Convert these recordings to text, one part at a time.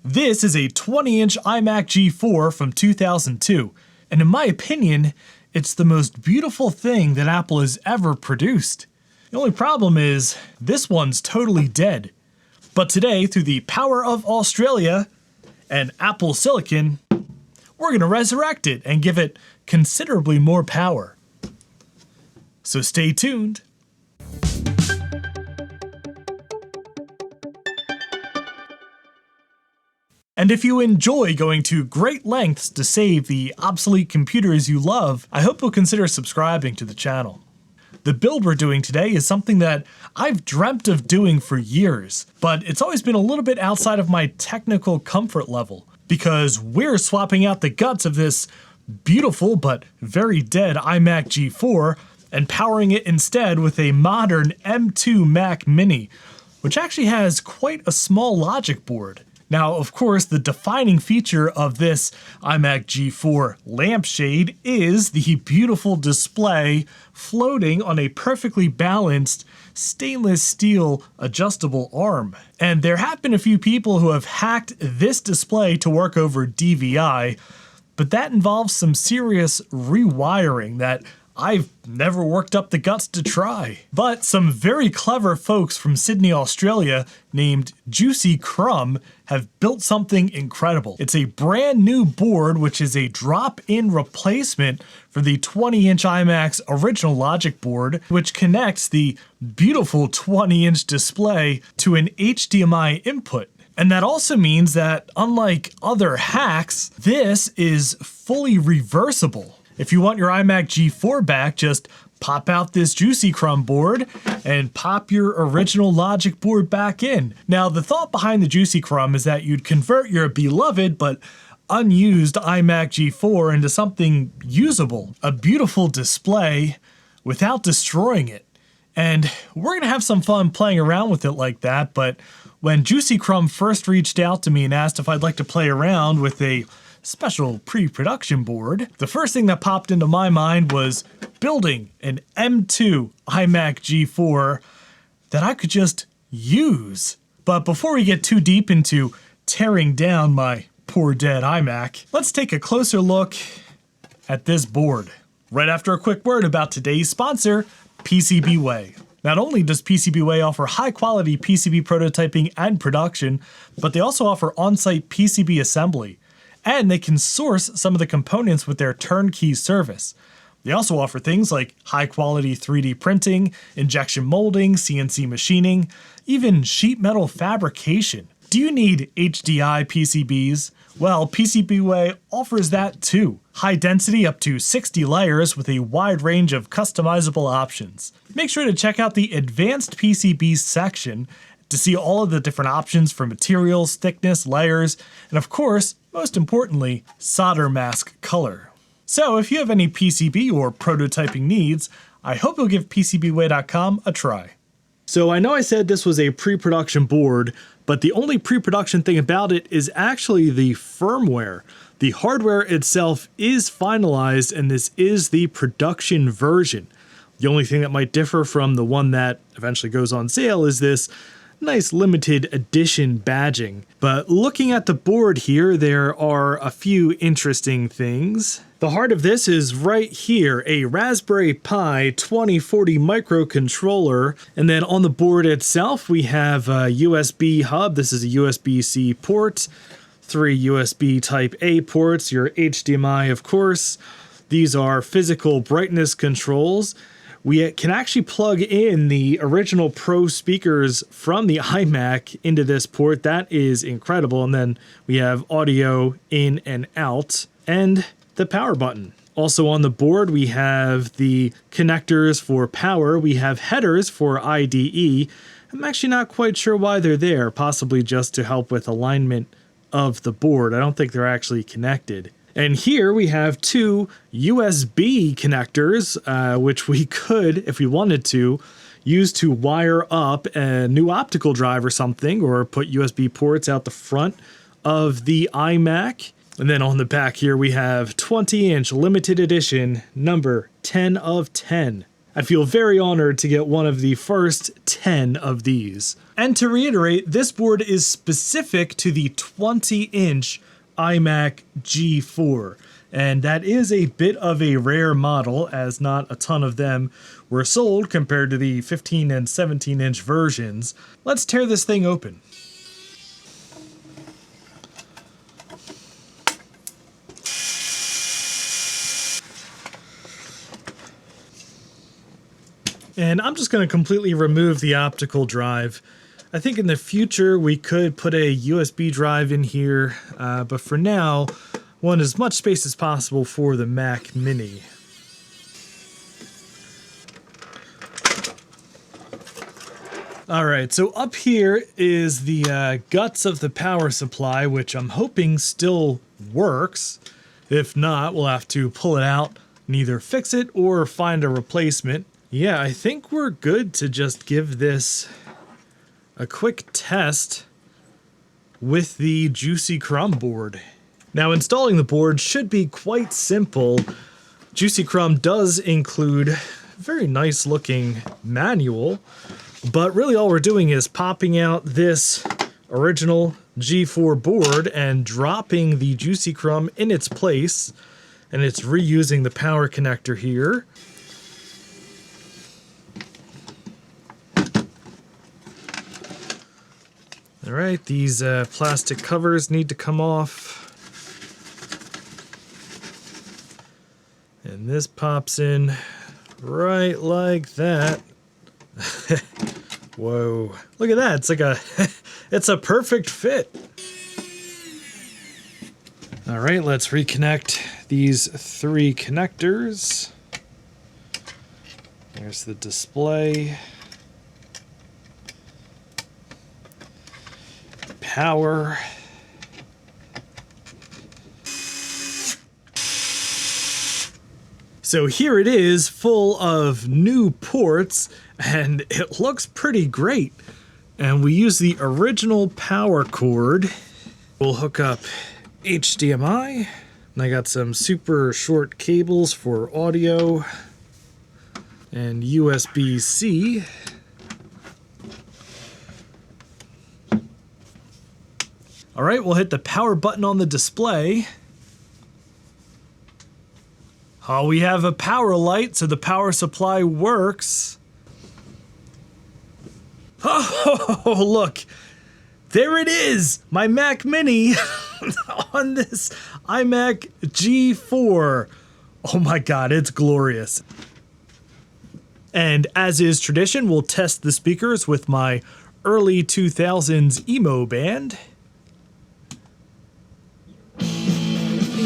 This is a 20-inch iMac G4 from 2002, and in my opinion, it's the most beautiful thing that Apple has ever produced. The only problem is, this one's totally dead. But today, through the power of Australia and Apple Silicon, we're gonna resurrect it and give it considerably more power. So stay tuned. And if you enjoy going to great lengths to save the obsolete computers you love, I hope you'll consider subscribing to the channel. The build we're doing today is something that I've dreamt of doing for years, but it's always been a little bit outside of my technical comfort level, because we're swapping out the guts of this beautiful but very dead iMac G4 and powering it instead with a modern M2 Mac Mini, which actually has quite a small logic board. Now, of course, the defining feature of this iMac G4 lampshade is the beautiful display floating on a perfectly balanced stainless steel adjustable arm. And there have been a few people who have hacked this display to work over DVI, but that involves some serious rewiring that I've never worked up the guts to try. But some very clever folks from Sydney, Australia, named Juicy Crumb, have built something incredible. It's a brand new board, which is a drop-in replacement for the 20-inch iMac's original logic board, which connects the beautiful 20-inch display to an HDMI input. And that also means that, unlike other hacks, this is fully reversible. If you want your iMac G4 back, just pop out this Juicy Crumb board and pop your original logic board back in. Now, the thought behind the Juicy Crumb is that you'd convert your beloved but unused iMac G4 into something usable, a beautiful display, without destroying it. And we're gonna have some fun playing around with it like that, but when Juicy Crumb first reached out to me and asked if I'd like to play around with a special pre-production board, the first thing that popped into my mind was building an M2 iMac G4 that I could just use. But before we get too deep into tearing down my poor dead iMac, let's take a closer look at this board. Right after a quick word about today's sponsor, PCBWay. Not only does PCBWay offer high-quality PCB prototyping and production, but they also offer on-site PCB assembly. And they can source some of the components with their turnkey service. They also offer things like high-quality 3D printing, injection molding, CNC machining, even sheet metal fabrication. Do you need HDI PCBs? Well, PCBWay offers that too. High density up to 60 layers with a wide range of customizable options. Make sure to check out the Advanced PCBs section to see all of the different options for materials, thickness, layers, and of course, most importantly, solder mask color. So if you have any PCB or prototyping needs, I hope you'll give PCBWay.com a try. So I know I said this was a pre-production board, but the only pre-production thing about it is actually the firmware. The hardware itself is finalized, and this is the production version. The only thing that might differ from the one that eventually goes on sale is this nice limited edition badging. But looking at the board here, there are a few interesting things. The heart of this is right here, a Raspberry Pi 2040 microcontroller. And then on the board itself, we have a USB hub. This is a USB-C port, 3 USB Type A ports, your HDMI, of course. These are physical brightness controls. We can actually plug in the original Pro speakers from the iMac into this port. That is incredible. And then we have audio in and out, and the power button. Also on the board, we have the connectors for power. We have headers for IDE. I'm actually not quite sure why they're there, possibly just to help with alignment of the board. I don't think they're actually connected. And here we have 2 USB connectors, which we could, if we wanted to, use to wire up a new optical drive or something, or put USB ports out the front of the iMac. And then on the back here we have 20-inch limited edition number 10 of 10. I feel very honored to get one of the first 10 of these. And to reiterate, this board is specific to the 20-inch iMac G4. And that is a bit of a rare model, as not a ton of them were sold compared to the 15 and 17-inch versions. Let's tear this thing open. And I'm just going to completely remove the optical drive. I think in the future we could put a USB drive in here, but for now, I want as much space as possible for the Mac Mini. Alright, so up here is the guts of the power supply, which I'm hoping still works. If not, we'll have to pull it out and either fix it or find a replacement. Yeah, I think we're good to just give this a quick test with the Juicy Crumb board. Now, installing the board should be quite simple. Juicy Crumb does include a very nice looking manual, but really all we're doing is popping out this original G4 board and dropping the Juicy Crumb in its place, and it's reusing the power connector here. All right, these plastic covers need to come off. And this pops in right like that. Whoa, look at that. It's like it's a perfect fit. All right, let's reconnect these three connectors. There's the display. Power. So here it is, full of new ports, and it looks pretty great. And we use the original power cord. We'll hook up HDMI, and I got some super short cables for audio, and USB-C. All right, we'll hit the power button on the display. Oh, we have a power light, so the power supply works. Oh, look. There it is, my Mac Mini on this iMac G4. Oh my God, it's glorious. And as is tradition, we'll test the speakers with my early 2000s emo band.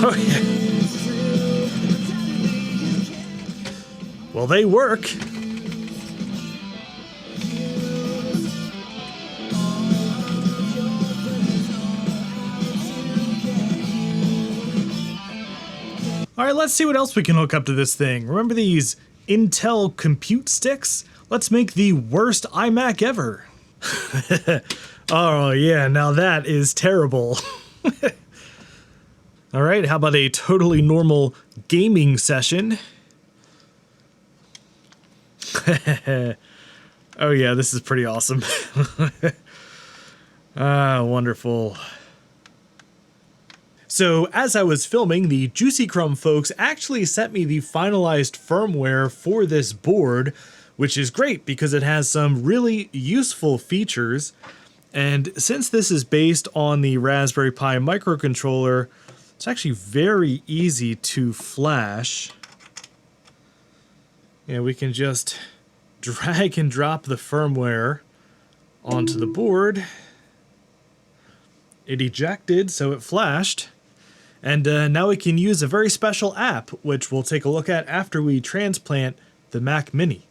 Oh yeah. Well, they work. All right, let's see what else we can hook up to this thing. Remember these Intel compute sticks? Let's make the worst iMac ever. Oh yeah, now that is terrible. All right, how about a totally normal gaming session? Oh yeah, this is pretty awesome. Ah, wonderful. So as I was filming, the Juicy Crumb folks actually sent me the finalized firmware for this board, which is great because it has some really useful features. And since this is based on the Raspberry Pi microcontroller, it's actually very easy to flash. And we can just drag and drop the firmware onto the board. It ejected, so it flashed. And now we can use a very special app, which we'll take a look at after we transplant the Mac Mini.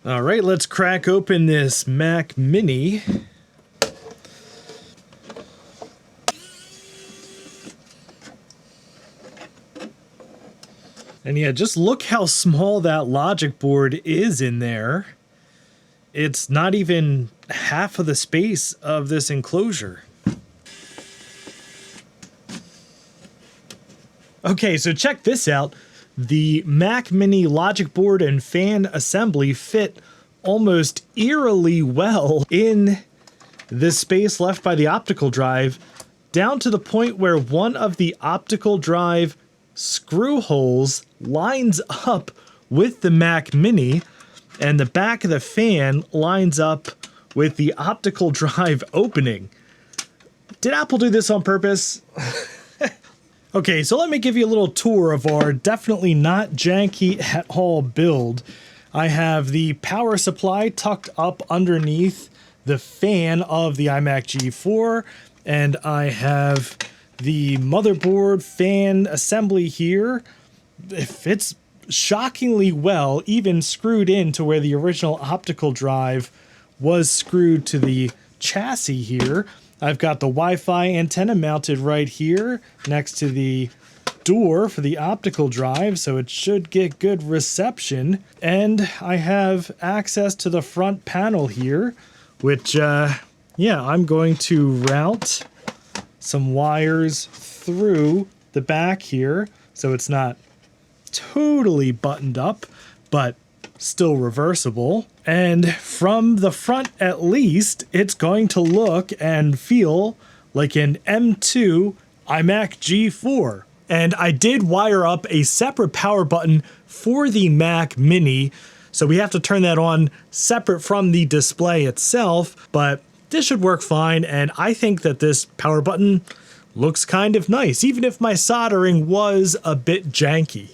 All right, let's crack open this Mac Mini. And yeah, just look how small that logic board is in there. It's not even half of the space of this enclosure. Okay, so check this out. The Mac Mini logic board and fan assembly fit almost eerily well in this space left by the optical drive down to the point where one of the optical drive screw holes lines up with the Mac Mini, and the back of the fan lines up with the optical drive opening. Did Apple do this on purpose? Okay, so let me give you a little tour of our definitely not janky at all build. I have the power supply tucked up underneath the fan of the iMac G4, and I have the motherboard fan assembly here. It fits shockingly well, even screwed into where the original optical drive was screwed to the chassis here. I've got the Wi-Fi antenna mounted right here next to the door for the optical drive, so it should get good reception. And I have access to the front panel here, which, yeah, I'm going to route some wires through the back here, so it's not totally buttoned up, but still reversible. And from the front at least, it's going to look and feel like an M2 iMac G4. And I did wire up a separate power button for the Mac Mini, so we have to turn that on separate from the display itself, but this should work fine, and I think that this power button looks kind of nice, even if my soldering was a bit janky.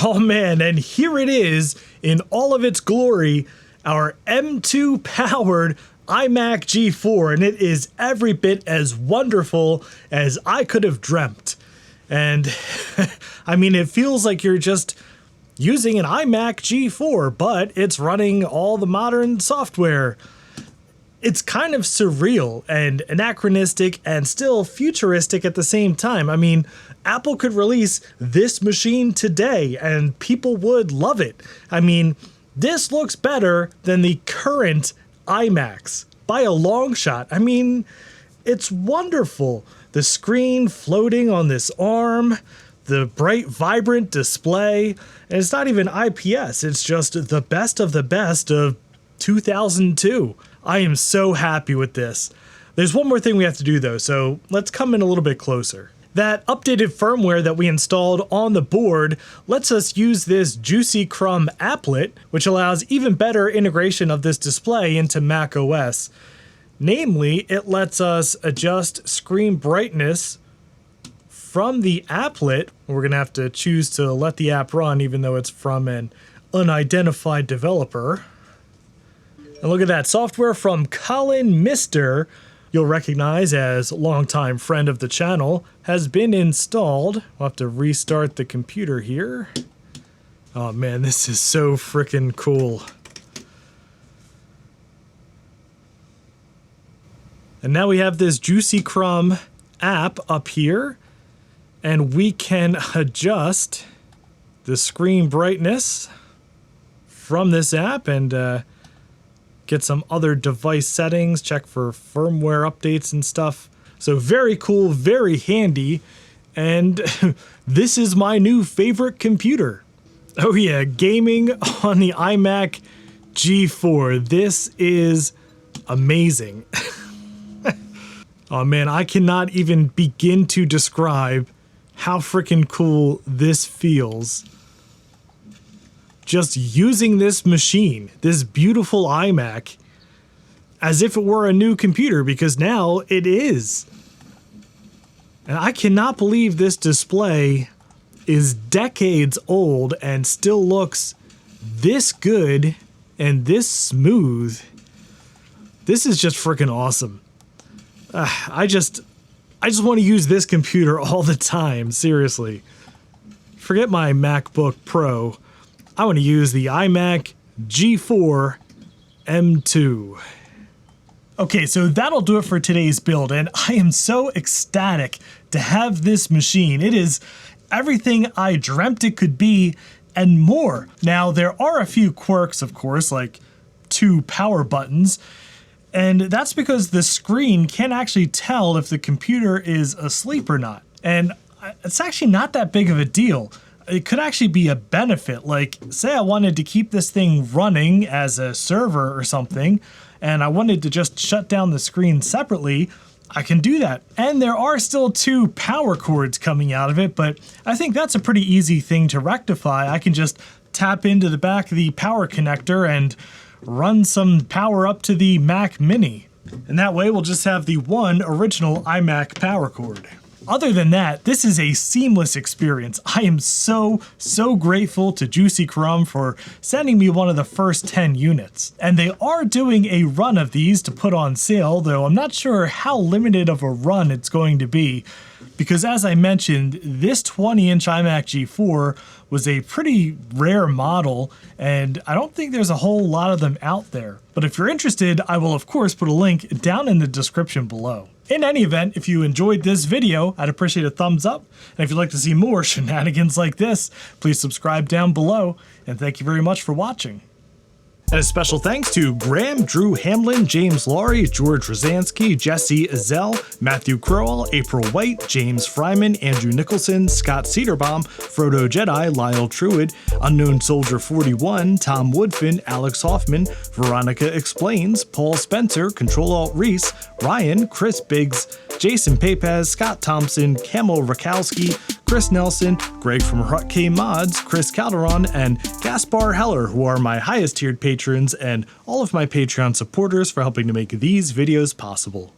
Oh man, and here it is in all of its glory, our M2 powered iMac G4, and it is every bit as wonderful as I could have dreamt. And I mean, it feels like you're just using an iMac G4, but it's running all the modern software. It's kind of surreal and anachronistic and still futuristic at the same time. I mean, Apple could release this machine today and people would love it. I mean, this looks better than the current iMacs by a long shot. I mean, it's wonderful. The screen floating on this arm, the bright, vibrant display, and it's not even IPS. It's just the best of 2002. I am so happy with this. There's one more thing we have to do though, so let's come in a little bit closer. That updated firmware that we installed on the board lets us use this Juicy Crumb applet, which allows even better integration of this display into macOS. Namely, it lets us adjust screen brightness from the applet. We're going to have to choose to let the app run even though it's from an unidentified developer. And look at that, software from Colin Mister, you'll recognize as longtime friend of the channel, has been installed. We'll have to restart the computer here. Oh man, this is so freaking cool. And now we have this Juicy Crumb app up here, and we can adjust the screen brightness from this app and get some other device settings, check for firmware updates and stuff. So very cool, very handy, and this is my new favorite computer. Oh yeah, gaming on the iMac G4. This is amazing. Oh man, I cannot even begin to describe how freaking cool this feels. Just using this machine, this beautiful iMac, as if it were a new computer, because now it is. And I cannot believe this display is decades old and still looks this good and this smooth. This is just freaking awesome. I just want to use this computer all the time, seriously. Forget my MacBook Pro. I want to use the iMac G4 M2. Okay, so that'll do it for today's build, and I am so ecstatic to have this machine. It is everything I dreamt it could be and more. Now, there are a few quirks, of course, like 2 power buttons, and that's because the screen can't actually tell if the computer is asleep or not. And it's actually not that big of a deal. it could actually be a benefit. Like, say I wanted to keep this thing running as a server or something, and I wanted to just shut down the screen separately, I can do that. And there are still 2 power cords coming out of it, but I think that's a pretty easy thing to rectify. I can just tap into the back of the power connector and run some power up to the Mac Mini. And that way we'll just have the one original iMac power cord. Other than that, this is a seamless experience. I am so grateful to Juicy Crumb for sending me one of the first 10 units. And they are doing a run of these to put on sale, though I'm not sure how limited of a run it's going to be, because as I mentioned, this 20-inch iMac G4 was a pretty rare model, and I don't think there's a whole lot of them out there. But if you're interested, I will of course put a link down in the description below. In any event, if you enjoyed this video, I'd appreciate a thumbs up, and if you'd like to see more shenanigans like this, please subscribe down below, and thank you very much for watching. And a special thanks to Graham, Drew Hamlin, James Laurie, George Rosansky, Jesse Ezell, Matthew Crowell, April White, James Fryman, Andrew Nicholson, Scott Cedarbaum, Frodo Jedi, Lyle Truid, Unknown Soldier 41, Tom Woodfin, Alex Hoffman, Veronica Explains, Paul Spencer, Control-Alt-Reese, Ryan, Chris Biggs, Jason Papez, Scott Thompson, Camel Rakowski, Chris Nelson, Greg from Hut K Mods, Chris Calderon, and Gaspar Heller, who are my highest tiered patrons and all of my Patreon supporters for helping to make these videos possible.